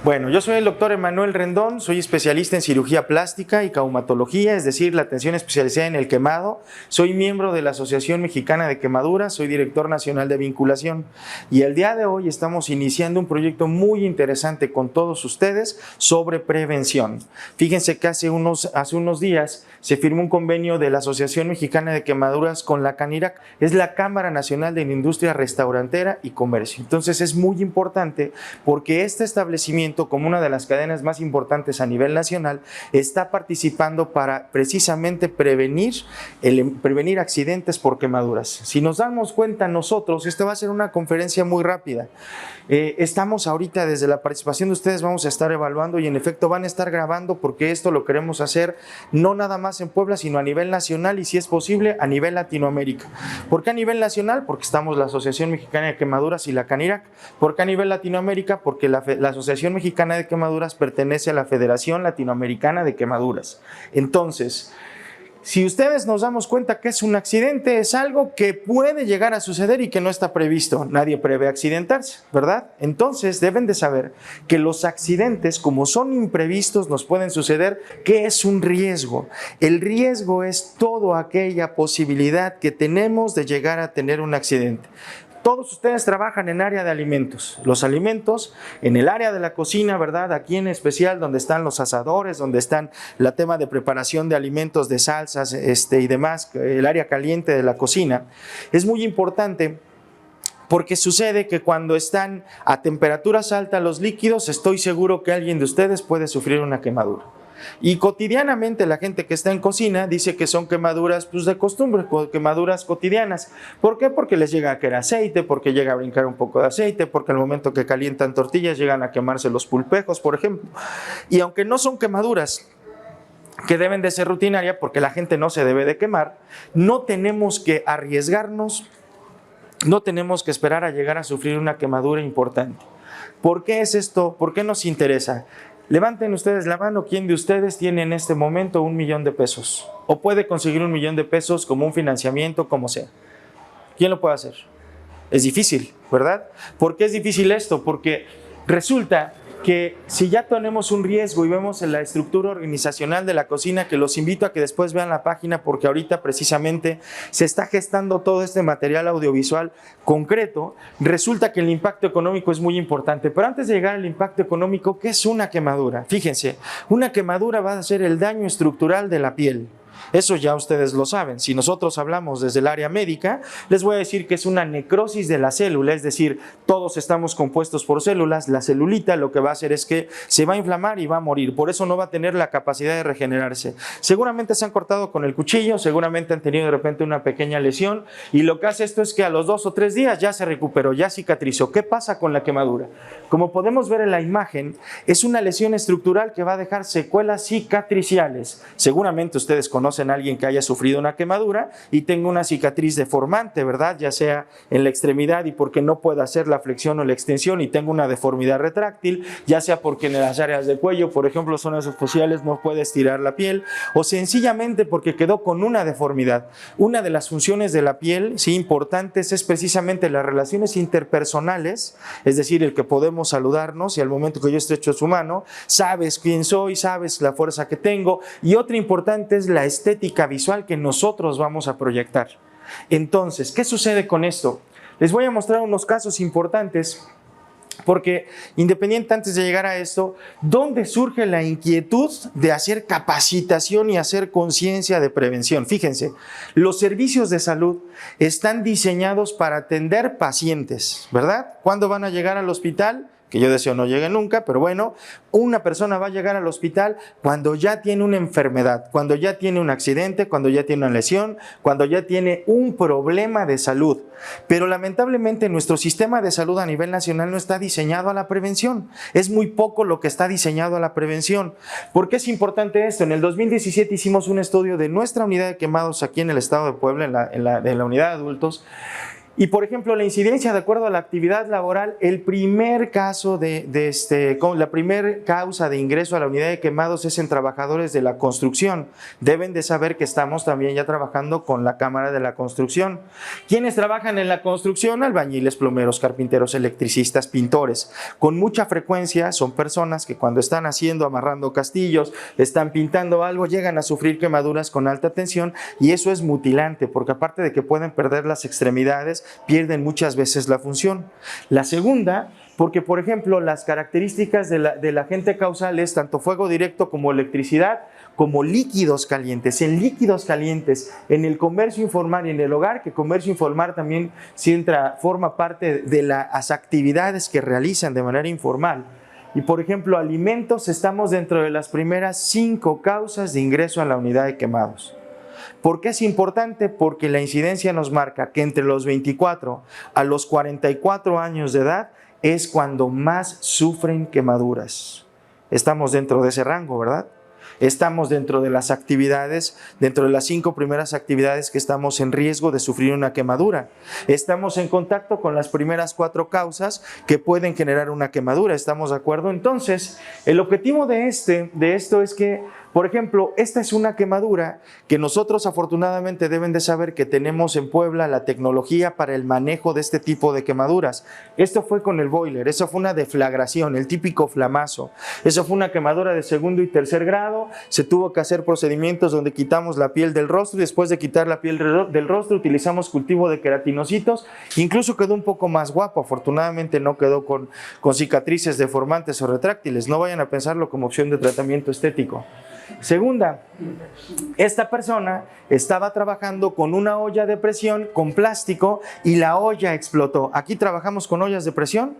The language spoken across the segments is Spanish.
Bueno, yo soy el doctor Emanuel Rendón, soy especialista en cirugía plástica y traumatología, es decir, la atención especializada en el quemado. Soy miembro de la Asociación Mexicana de Quemaduras, soy director nacional de vinculación y el día de hoy estamos iniciando un proyecto muy interesante con todos ustedes sobre prevención. Fíjense que hace unos días se firmó un convenio de la Asociación Mexicana de Quemaduras con la CANIRAC, es la Cámara Nacional de la Industria Restaurantera y Comercio. Entonces es muy importante porque este establecimiento, como una de las cadenas más importantes a nivel nacional, está participando para precisamente prevenir accidentes por quemaduras. Si nos damos cuenta nosotros, esta va a ser una conferencia muy rápida. Estamos ahorita, desde la participación de ustedes, vamos a estar evaluando y en efecto van a estar grabando, porque esto lo queremos hacer no nada más en Puebla, sino a nivel nacional y, si es posible, a nivel Latinoamérica. ¿Por qué a nivel nacional? Porque estamos la Asociación Mexicana de Quemaduras y la CANIRAC. ¿Por qué a nivel Latinoamérica? Porque la Asociación Mexicana de Quemaduras pertenece a la Federación Latinoamericana de Quemaduras. Entonces, si ustedes nos damos cuenta que es un accidente, es algo que puede llegar a suceder y que no está previsto. Nadie prevé accidentarse, ¿verdad? Entonces deben de saber que los accidentes, como son imprevistos, nos pueden suceder. ¿Qué es un riesgo? El riesgo es toda aquella posibilidad que tenemos de llegar a tener un accidente. Todos ustedes trabajan en área de alimentos. Los alimentos, en el área de la cocina, ¿verdad? Aquí en especial, donde están los asadores, donde están el tema de preparación de alimentos, de salsas y demás, el área caliente de la cocina, es muy importante. Porque sucede que cuando están a temperaturas altas los líquidos, estoy seguro que alguien de ustedes puede sufrir una quemadura. Y cotidianamente la gente que está en cocina dice que son quemaduras de costumbre, quemaduras cotidianas. ¿Por qué? Porque les llega a caer aceite, porque llega a brincar un poco de aceite, porque al momento que calientan tortillas llegan a quemarse los pulpejos, por ejemplo. Y aunque no son quemaduras que deben de ser rutinarias, porque la gente no se debe de quemar, no tenemos que arriesgarnos, no tenemos que esperar a llegar a sufrir una quemadura importante. ¿Por qué es esto? ¿Por qué nos interesa? Levanten ustedes la mano, ¿quién de ustedes tiene en este momento $1,000,000 de pesos? O puede conseguir $1,000,000 de pesos como un financiamiento, como sea. ¿Quién lo puede hacer? Es difícil, ¿verdad? ¿Por qué es difícil esto? Porque resulta que si ya tenemos un riesgo y vemos en la estructura organizacional de la cocina, que los invito a que después vean la página, porque ahorita precisamente se está gestando todo este material audiovisual concreto, resulta que el impacto económico es muy importante. Pero antes de llegar al impacto económico, ¿qué es una quemadura? Fíjense, una quemadura va a ser el daño estructural de la piel. Eso ya ustedes lo saben. Si nosotros hablamos desde el área médica, les voy a decir que es una necrosis de la célula, es decir, todos estamos compuestos por células. La celulita lo que va a hacer es que se va a inflamar y va a morir, por eso no va a tener la capacidad de regenerarse. Seguramente se han cortado con el cuchillo, seguramente han tenido de repente una pequeña lesión y lo que hace esto es que a los 2 o 3 días ya se recuperó, ya cicatrizó. ¿Qué pasa con la quemadura? Como podemos ver en la imagen, es una lesión estructural que va a dejar secuelas cicatriciales. Seguramente ustedes conocen a alguien que haya sufrido una quemadura y tenga una cicatriz deformante, ¿verdad? Ya sea en la extremidad y porque no pueda hacer la flexión o la extensión y tenga una deformidad retráctil, ya sea porque en las áreas del cuello, por ejemplo, zonas faciales, no puede estirar la piel, o sencillamente porque quedó con una deformidad. Una de las funciones de la piel, sí, importantes, es precisamente las relaciones interpersonales, es decir, el que podemos saludarnos y al momento que yo estrecho su mano, sabes quién soy, sabes la fuerza que tengo, y otra importante es la estética visual que nosotros vamos a proyectar. Entonces, ¿qué sucede con esto? Les voy a mostrar unos casos importantes, porque independiente antes de llegar a esto, ¿dónde surge la inquietud de hacer capacitación y hacer conciencia de prevención? Fíjense, los servicios de salud están diseñados para atender pacientes, ¿verdad? ¿Cuándo van a llegar al hospital? Que yo deseo no llegue nunca, pero bueno, una persona va a llegar al hospital cuando ya tiene una enfermedad, cuando ya tiene un accidente, cuando ya tiene una lesión, cuando ya tiene un problema de salud. Pero lamentablemente nuestro sistema de salud a nivel nacional no está diseñado a la prevención. Es muy poco lo que está diseñado a la prevención. ¿Por qué es importante esto? En el 2017 hicimos un estudio de nuestra unidad de quemados aquí en el estado de Puebla, en la unidad de adultos, Y por ejemplo, la incidencia de acuerdo a la actividad laboral, el primer caso la primera causa de ingreso a la unidad de quemados es en trabajadores de la construcción. Deben de saber que estamos también ya trabajando con la Cámara de la Construcción. ¿Quiénes trabajan en la construcción? Albañiles, plomeros, carpinteros, electricistas, pintores. Con mucha frecuencia son personas que cuando están amarrando castillos, están pintando algo, llegan a sufrir quemaduras con alta tensión, y eso es mutilante, porque aparte de que pueden perder las extremidades, pierden muchas veces la función. La segunda, porque por ejemplo las características del agente causal es tanto fuego directo como electricidad, como líquidos calientes. En líquidos calientes, en el comercio informal y en el hogar, que comercio informal también forma parte de las actividades que realizan de manera informal. Y por ejemplo, alimentos, estamos dentro de las primeras 5 causas de ingreso a la unidad de quemados. ¿Por qué es importante? Porque la incidencia nos marca que entre los 24 a los 44 años de edad es cuando más sufren quemaduras. Estamos dentro de ese rango, ¿verdad? Estamos dentro de las actividades, dentro de las 5 primeras actividades que estamos en riesgo de sufrir una quemadura. Estamos en contacto con las primeras 4 causas que pueden generar una quemadura, ¿estamos de acuerdo? Entonces, el objetivo de esto es que, por ejemplo, esta es una quemadura que nosotros afortunadamente deben de saber que tenemos en Puebla la tecnología para el manejo de este tipo de quemaduras. Esto fue con el boiler, eso fue una deflagración, el típico flamazo. Eso fue una quemadura de 2º y 3er grado, se tuvo que hacer procedimientos donde quitamos la piel del rostro y después de quitar la piel del rostro utilizamos cultivo de queratinocitos. Incluso quedó un poco más guapo, afortunadamente no quedó con cicatrices deformantes o retráctiles. No vayan a pensarlo como opción de tratamiento estético. Segunda, esta persona estaba trabajando con una olla de presión con plástico y la olla explotó. ¿Aquí trabajamos con ollas de presión?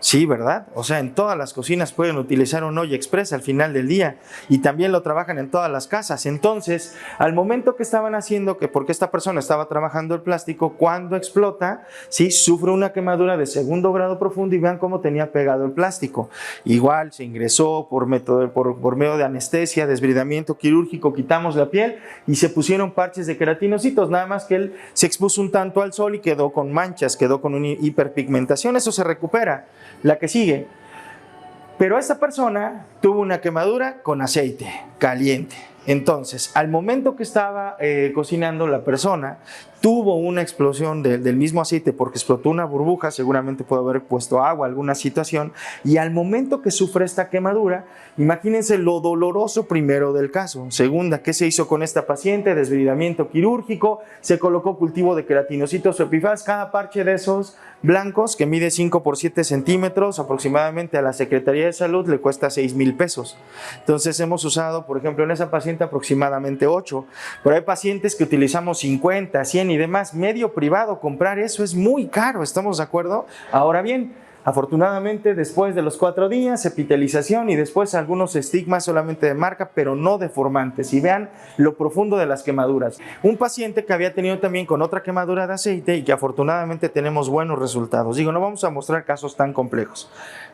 Sí, ¿verdad? O sea, en todas las cocinas pueden utilizar un olla express al final del día y también lo trabajan en todas las casas. Entonces, al momento que estaban haciendo, porque esta persona estaba trabajando el plástico, cuando explota, sí, sufre una quemadura de 2º grado profundo y vean cómo tenía pegado el plástico. Igual se ingresó por medio de anestesia, desbridamiento quirúrgico, quitamos la piel y se pusieron parches de queratinocitos, nada más que él se expuso un tanto al sol y quedó con manchas, quedó con una hiperpigmentación, eso se recupera. La que sigue, pero esta persona tuvo una quemadura con aceite caliente. Entonces, al momento que estaba cocinando, la persona tuvo una explosión del mismo aceite porque explotó una burbuja, seguramente puede haber puesto agua, alguna situación, y al momento que sufre esta quemadura, imagínense lo doloroso primero del caso. Segunda, ¿qué se hizo con esta paciente? Desbridamiento quirúrgico, se colocó cultivo de queratinocitos o epifaz, cada parche de esos blancos que mide 5 por 7 centímetros, aproximadamente a la Secretaría de Salud le cuesta 6,000 pesos. Entonces hemos usado, por ejemplo, en esa paciente aproximadamente 8, pero hay pacientes que utilizamos 50, 100 y demás, medio privado, comprar eso es muy caro, ¿estamos de acuerdo? Ahora bien, afortunadamente después de los 4 días, epitelización y después algunos estigmas solamente de marca, pero no deformantes. Y vean lo profundo de las quemaduras. Un paciente que había tenido también con otra quemadura de aceite y que afortunadamente tenemos buenos resultados. Digo, no vamos a mostrar casos tan complejos.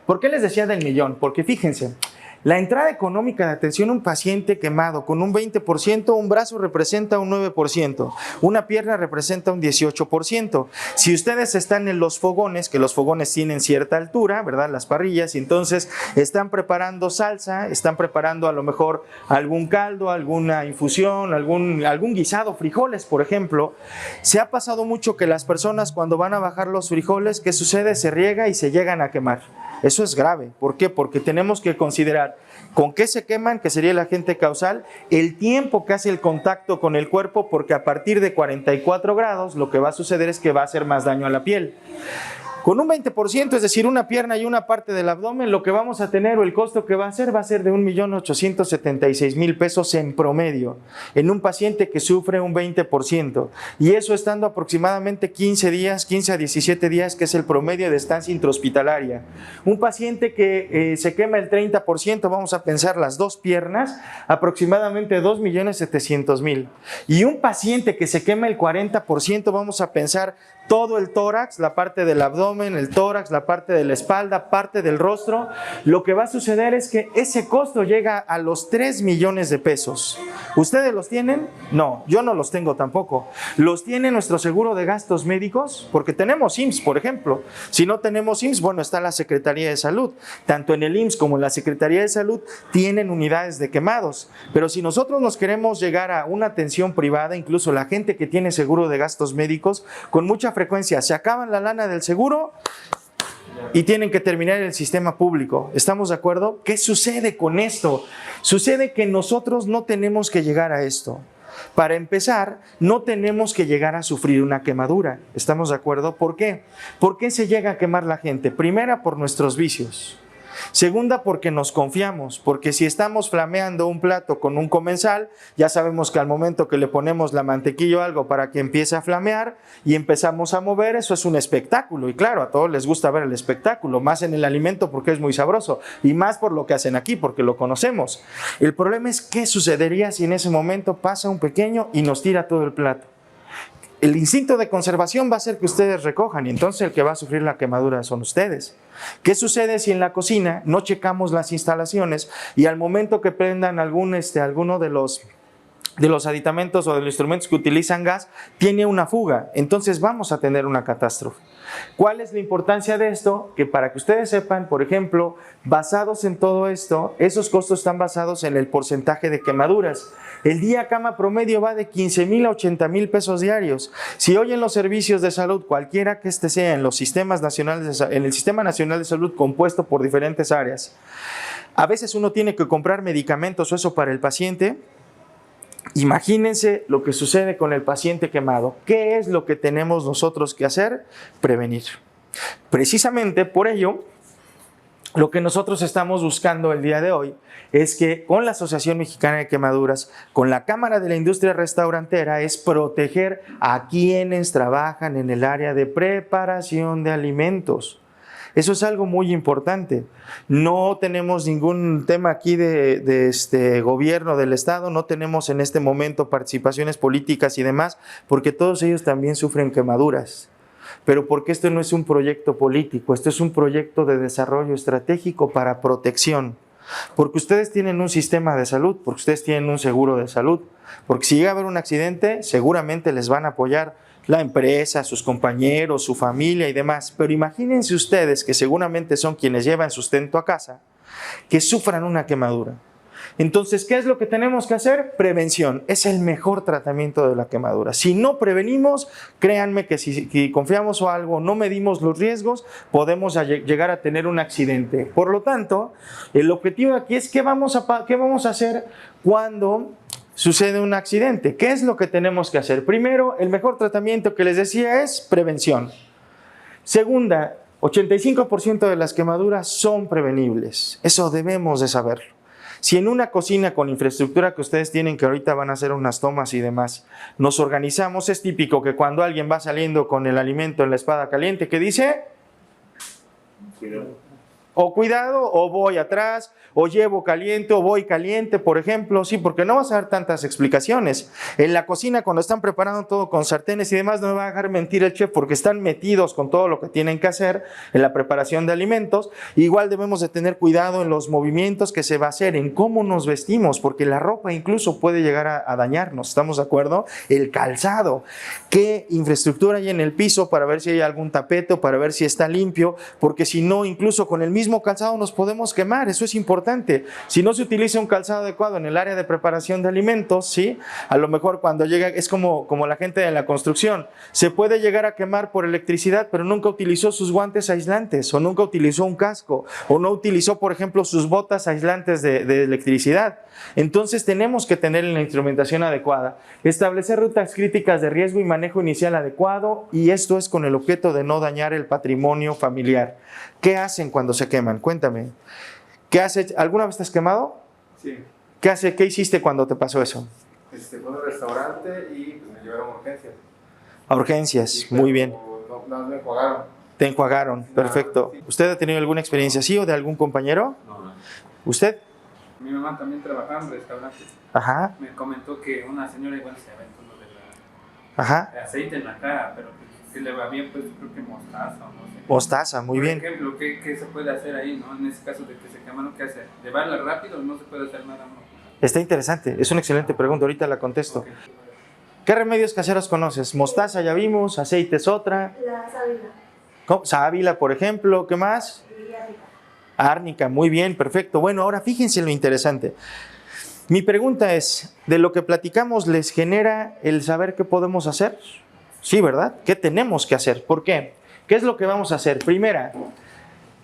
¿Por qué les decía del millón? Porque fíjense, la entrada económica de atención a un paciente quemado con un 20%, un brazo representa un 9%, una pierna representa un 18%. Si ustedes están en los fogones, que los fogones tienen cierta altura, ¿verdad? Las parrillas, y entonces están preparando salsa, están preparando a lo mejor algún caldo, alguna infusión, algún guisado, frijoles, por ejemplo. Se ha pasado mucho que las personas cuando van a bajar los frijoles, ¿qué sucede? Se riega y se llegan a quemar. Eso es grave. ¿Por qué? Porque tenemos que considerar con qué se queman, que sería el agente causal, el tiempo que hace el contacto con el cuerpo, porque a partir de 44 grados lo que va a suceder es que va a hacer más daño a la piel. Con un 20%, es decir, una pierna y una parte del abdomen, lo que vamos a tener o el costo que va a ser de 1,876,000 pesos en promedio en un paciente que sufre un 20%. Y eso estando aproximadamente 15 a 17 días, que es el promedio de estancia intrahospitalaria. Un paciente que se quema el 30%, vamos a pensar las 2 piernas, aproximadamente 2,700,000. Y un paciente que se quema el 40%, vamos a pensar todo el tórax, la parte del abdomen, abdomen, el tórax, la parte de la espalda, parte del rostro, lo que va a suceder es que ese costo llega a los 3 millones de pesos. ¿Ustedes los tienen? No, yo no los tengo tampoco. ¿Los tiene nuestro seguro de gastos médicos? Porque tenemos IMSS, por ejemplo. Si no tenemos IMSS, bueno, está la Secretaría de Salud. Tanto en el IMSS como en la Secretaría de Salud tienen unidades de quemados. Pero si nosotros nos queremos llegar a una atención privada, incluso la gente que tiene seguro de gastos médicos, con mucha frecuencia se acaban la lana del seguro y tienen que terminar el sistema público. ¿Estamos de acuerdo? ¿Qué sucede con esto? Sucede que nosotros no tenemos que llegar a esto. Para empezar, no tenemos que llegar a sufrir una quemadura. ¿Estamos de acuerdo? ¿Por qué? ¿Por qué se llega a quemar la gente? Primera, por nuestros vicios. Segunda, porque nos confiamos, porque si estamos flameando un plato con un comensal, ya sabemos que al momento que le ponemos la mantequilla o algo para que empiece a flamear y empezamos a mover, eso es un espectáculo. Y claro, a todos les gusta ver el espectáculo, más en el alimento porque es muy sabroso y más por lo que hacen aquí, porque lo conocemos. El problema es qué sucedería si en ese momento pasa un pequeño y nos tira todo el plato. El instinto de conservación va a hacer que ustedes recojan y entonces el que va a sufrir la quemadura son ustedes. ¿Qué sucede si en la cocina no checamos las instalaciones y al momento que prendan alguno de los aditamentos o de los instrumentos que utilizan gas, tiene una fuga? Entonces vamos a tener una catástrofe. ¿Cuál es la importancia de esto? Que para que ustedes sepan, por ejemplo, basados en todo esto, esos costos están basados en el porcentaje de quemaduras. El día cama promedio va de 15,000 a 80,000 pesos diarios. Si hoy en los servicios de salud, cualquiera que sea en los sistemas nacionales en el Sistema Nacional de Salud compuesto por diferentes áreas, a veces uno tiene que comprar medicamentos o eso para el paciente. Imagínense lo que sucede con el paciente quemado. ¿Qué es lo que tenemos nosotros que hacer? Prevenir. Precisamente por ello, lo que nosotros estamos buscando el día de hoy es que con la Asociación Mexicana de Quemaduras, con la Cámara de la Industria Restaurantera, es proteger a quienes trabajan en el área de preparación de alimentos. Eso es algo muy importante. No tenemos ningún tema aquí de gobierno del Estado, no tenemos en este momento participaciones políticas y demás, porque todos ellos también sufren quemaduras. Pero porque esto no es un proyecto político, esto es un proyecto de desarrollo estratégico para protección. Porque ustedes tienen un sistema de salud, porque ustedes tienen un seguro de salud, porque si llega a haber un accidente, seguramente les van a apoyar la empresa, sus compañeros, su familia y demás. Pero imagínense ustedes que seguramente son quienes llevan sustento a casa, que sufran una quemadura. Entonces, ¿qué es lo que tenemos que hacer? Prevención. Es el mejor tratamiento de la quemadura. Si no prevenimos, créanme que si confiamos o algo, no medimos los riesgos, podemos llegar a tener un accidente. Por lo tanto, el objetivo aquí es ¿qué vamos a hacer cuando sucede un accidente? ¿Qué es lo que tenemos que hacer? Primero, el mejor tratamiento que les decía es prevención. Segunda, 85% de las quemaduras son prevenibles. Eso debemos de saberlo. Si en una cocina con infraestructura que ustedes tienen, que ahorita van a hacer unas tomas y demás, nos organizamos, es típico que cuando alguien va saliendo con el alimento en la espada caliente, ¿qué dice? O cuidado, o voy atrás, o llevo caliente, o voy caliente, por ejemplo. Sí, porque no vas a dar tantas explicaciones. En la cocina, cuando están preparando todo con sartenes y demás, no me va a dejar mentir el chef porque están metidos con todo lo que tienen que hacer en la preparación de alimentos. Igual debemos de tener cuidado en los movimientos que se va a hacer, en cómo nos vestimos, porque la ropa incluso puede llegar a dañarnos. ¿Estamos de acuerdo? El calzado. ¿Qué infraestructura hay en el piso para ver si hay algún tapete o para ver si está limpio? Porque si no, incluso con el mismo calzado nos podemos quemar. Eso es importante. Si no se utiliza un calzado adecuado en el área de preparación de alimentos, ¿sí? A lo mejor cuando llega, es como la gente de la construcción, se puede llegar a quemar por electricidad, pero nunca utilizó sus guantes aislantes, o nunca utilizó un casco, o no utilizó, por ejemplo, sus botas aislantes de electricidad. Entonces tenemos que tener la instrumentación adecuada, establecer rutas críticas de riesgo y manejo inicial adecuado, y esto es con el objeto de no dañar el patrimonio familiar. ¿Qué hacen cuando se queman? Cuéntame. ¿Qué haces? ¿Alguna vez te has quemado? Sí. ¿Qué hiciste cuando te pasó eso? Fue en un restaurante y pues, me llevaron a urgencias. A urgencias, sí, muy bien. No me enjuagaron. Te enjuagaron, perfecto. Sí. ¿Usted ha tenido alguna experiencia así o de algún compañero? No. ¿Usted? Mi mamá también trabajaba en restaurantes. Ajá. Me comentó que una señora igual se aventó lo de Ajá. aceite en la cara, pero que le va bien, pues creo que mostaza o no sé. Mostaza, muy bien. Por ejemplo, ¿qué se puede hacer ahí, no? En ese caso de que se quema, ¿no? ¿Qué hacer? ¿Llevarla rápido o no se puede hacer nada, no? Está interesante, es una excelente pregunta, ahorita la contesto. Okay. ¿Qué remedios caseros conoces? Mostaza ya vimos, aceite es otra. La sábila. Sábila, por ejemplo, ¿qué más? Y árnica. Árnica, muy bien, perfecto. Bueno, ahora fíjense lo interesante. Mi pregunta es, ¿de lo que platicamos les genera el saber qué podemos hacer? Sí, ¿verdad? ¿Qué tenemos que hacer? ¿Por qué? ¿Qué es lo que vamos a hacer? Primera,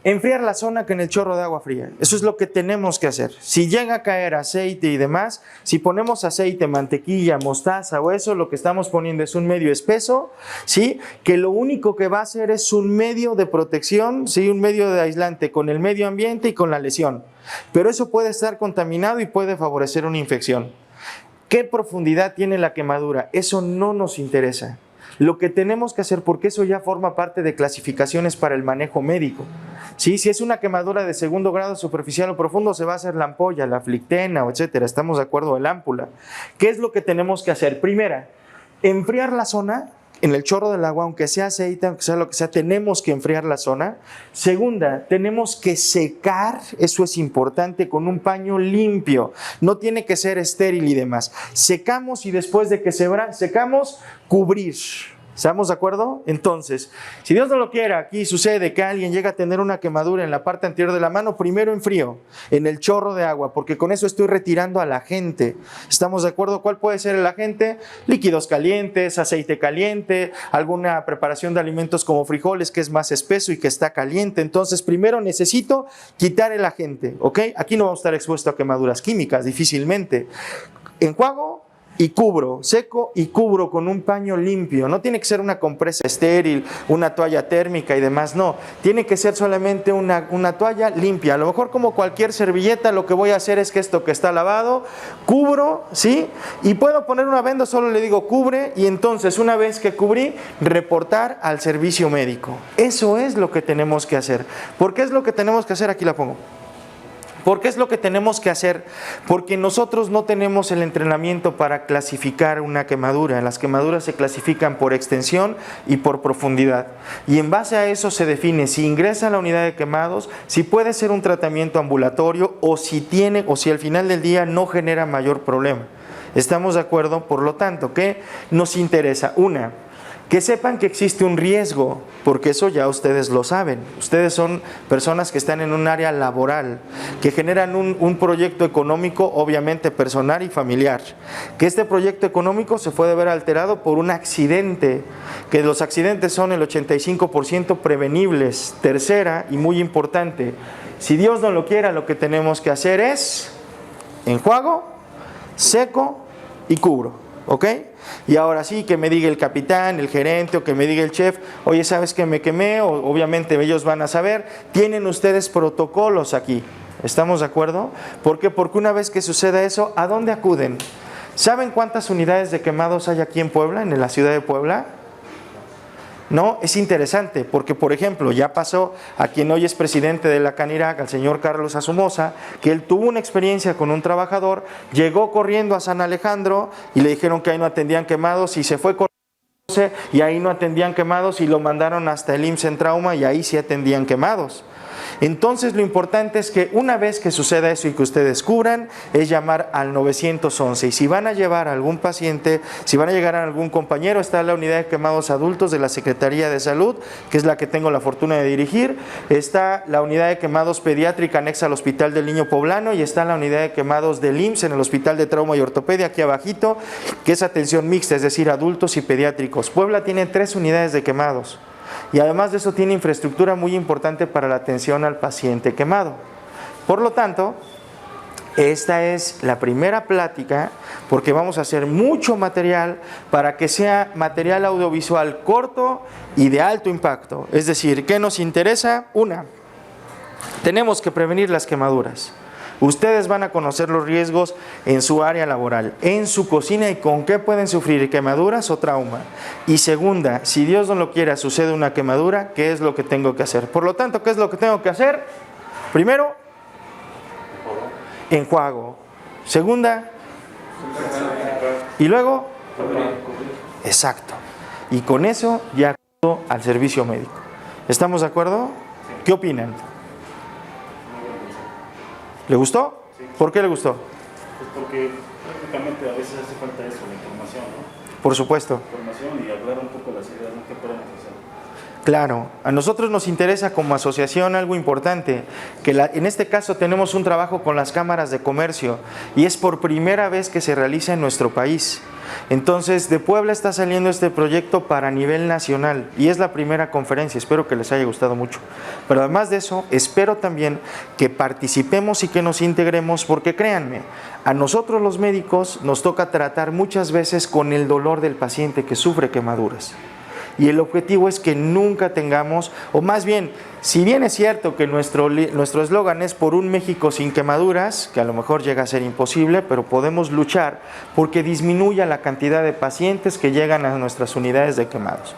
enfriar la zona con el chorro de agua fría. Eso es lo que tenemos que hacer. Si llega a caer aceite y demás, si ponemos aceite, mantequilla, mostaza o eso, lo que estamos poniendo es un medio espeso, ¿sí? Que lo único que va a hacer es un medio de protección, ¿sí? Un medio de aislante con el medio ambiente y con la lesión. Pero eso puede estar contaminado y puede favorecer una infección. ¿Qué profundidad tiene la quemadura? Eso no nos interesa. Lo que tenemos que hacer, porque eso ya forma parte de clasificaciones para el manejo médico. ¿Sí? Si es una quemadura de segundo grado superficial o profundo, se va a hacer la ampolla, la flictena, etcétera. Estamos de acuerdo, el ámpula. ¿Qué es lo que tenemos que hacer? Primera, enfriar la zona en el chorro del agua, aunque sea aceite, aunque sea lo que sea, tenemos que enfriar la zona. Segunda, tenemos que secar, eso es importante, con un paño limpio. No tiene que ser estéril y demás. Secamos y después de que secamos, cubrir. ¿Estamos de acuerdo? Entonces, si Dios no lo quiera, aquí sucede que alguien llega a tener una quemadura en la parte anterior de la mano, primero enfrío, en el chorro de agua, porque con eso estoy retirando al agente. ¿Estamos de acuerdo? ¿Cuál puede ser el agente? Líquidos calientes, aceite caliente, alguna preparación de alimentos como frijoles que es más espeso y que está caliente. Entonces, primero necesito quitar el agente, ¿ok? Aquí no vamos a estar expuestos a quemaduras químicas, difícilmente. Enjuago y cubro, seco y cubro con un paño limpio. No tiene que ser una compresa estéril, una toalla térmica y demás, no. Tiene que ser solamente una toalla limpia. A lo mejor como cualquier servilleta, lo que voy a hacer es que esto que está lavado, cubro, ¿sí? Y puedo poner una venda, solo le digo cubre, y entonces una vez que cubrí, reportar al servicio médico. Eso es lo que tenemos que hacer. ¿Por qué es lo que tenemos que hacer? Aquí la pongo. ¿Por qué es lo que tenemos que hacer? Porque nosotros no tenemos el entrenamiento para clasificar una quemadura. Las quemaduras se clasifican por extensión y por profundidad. Y en base a eso se define si ingresa a la unidad de quemados, si puede ser un tratamiento ambulatorio o si al final del día no genera mayor problema. ¿Estamos de acuerdo? Por lo tanto, ¿qué nos interesa? Una, que sepan que existe un riesgo, porque eso ya ustedes lo saben. Ustedes son personas que están en un área laboral, que generan un proyecto económico, obviamente personal y familiar. Que este proyecto económico se puede ver alterado por un accidente, que los accidentes son el 85% prevenibles. Tercera, y muy importante, si Dios no lo quiera, lo que tenemos que hacer es enjuago, seco y cubro, ¿ok? Y ahora sí, que me diga el capitán, el gerente o que me diga el chef, oye, ¿sabes que me quemé? Obviamente ellos van a saber. Tienen ustedes protocolos aquí. ¿Estamos de acuerdo? ¿Por qué? Porque una vez que suceda eso, ¿a dónde acuden? ¿Saben cuántas unidades de quemados hay aquí en Puebla, en la ciudad de Puebla? No, es interesante porque, por ejemplo, ya pasó a quien hoy es presidente de la Canirac, al señor Carlos Azumosa, que él tuvo una experiencia con un trabajador, llegó corriendo a San Alejandro y le dijeron que ahí no atendían quemados y se fue corriendo y ahí no atendían quemados y lo mandaron hasta el IMSS en trauma y ahí sí atendían quemados. Entonces lo importante es que una vez que suceda eso y que ustedes cubran, es llamar al 911. Y si van a llevar a algún paciente, si van a llegar a algún compañero, está la unidad de quemados adultos de la Secretaría de Salud, que es la que tengo la fortuna de dirigir. Está la unidad de quemados pediátrica anexa al Hospital del Niño Poblano y está la unidad de quemados del IMSS en el Hospital de Trauma y Ortopedia, aquí abajito, que es atención mixta, es decir, adultos y pediátricos. Puebla tiene 3 unidades de quemados. Y además de eso tiene infraestructura muy importante para la atención al paciente quemado. Por lo tanto, esta es la primera plática porque vamos a hacer mucho material para que sea material audiovisual corto y de alto impacto. Es decir, ¿qué nos interesa? Una, tenemos que prevenir las quemaduras. Ustedes van a conocer los riesgos en su área laboral, en su cocina y con qué pueden sufrir quemaduras o trauma. Y segunda, si Dios no lo quiera, sucede una quemadura, ¿qué es lo que tengo que hacer? Por lo tanto, ¿qué es lo que tengo que hacer? Primero, enjuago. Segunda, y luego, exacto. Y con eso ya al servicio médico. ¿Estamos de acuerdo? ¿Qué opinan? ¿Le gustó? ¿Por qué le gustó? Pues porque prácticamente a veces hace falta eso, la información, ¿no? Por supuesto. Información y hablar un poco de las ideas, ¿no? ¿Qué podemos hacer? Claro, a nosotros nos interesa como asociación algo importante, que en este caso tenemos un trabajo con las cámaras de comercio y es por primera vez que se realiza en nuestro país. Entonces, de Puebla está saliendo este proyecto para nivel nacional y es la primera conferencia, espero que les haya gustado mucho. Pero además de eso, espero también que participemos y que nos integremos porque créanme, a nosotros los médicos nos toca tratar muchas veces con el dolor del paciente que sufre quemaduras. Y el objetivo es que nunca tengamos, o más bien, si bien es cierto que nuestro eslogan es por un México sin quemaduras, que a lo mejor llega a ser imposible, pero podemos luchar porque disminuya la cantidad de pacientes que llegan a nuestras unidades de quemados.